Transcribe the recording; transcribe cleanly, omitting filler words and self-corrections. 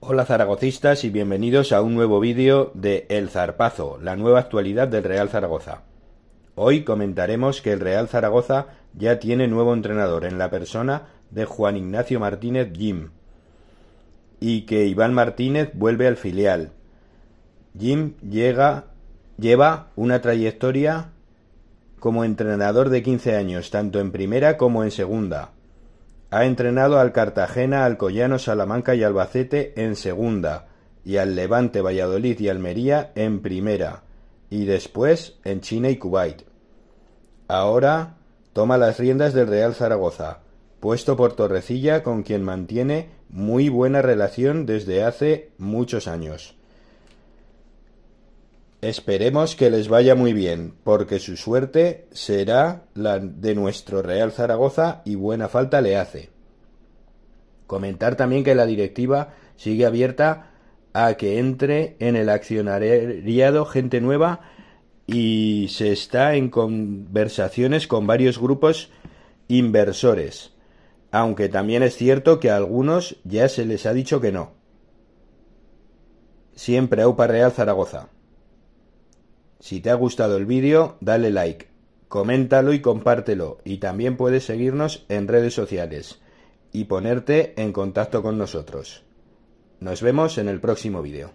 Hola zaragocistas y bienvenidos a un nuevo vídeo de El Zarpazo, la nueva actualidad del Real Zaragoza. Hoy comentaremos que el Real Zaragoza ya tiene nuevo entrenador en la persona de Juan Ignacio Martínez Jim y que Iván Martínez vuelve al filial. Jim lleva una trayectoria como entrenador de 15 años, tanto en primera como en segunda. Ha entrenado al Cartagena, Alcoyano, Salamanca y Albacete en segunda, y al Levante, Valladolid y Almería en primera, y después en China y Kuwait. Ahora toma las riendas del Real Zaragoza, puesto por Torrecilla, con quien mantiene muy buena relación desde hace muchos años. Esperemos que les vaya muy bien, porque su suerte será la de nuestro Real Zaragoza y buena falta le hace. Comentar también que la directiva sigue abierta a que entre en el accionariado gente nueva y se está en conversaciones con varios grupos inversores, aunque también es cierto que a algunos ya se les ha dicho que no. Siempre aupa Real Zaragoza. Si te ha gustado el vídeo, dale like, coméntalo y compártelo, y también puedes seguirnos en redes sociales y ponerte en contacto con nosotros. Nos vemos en el próximo vídeo.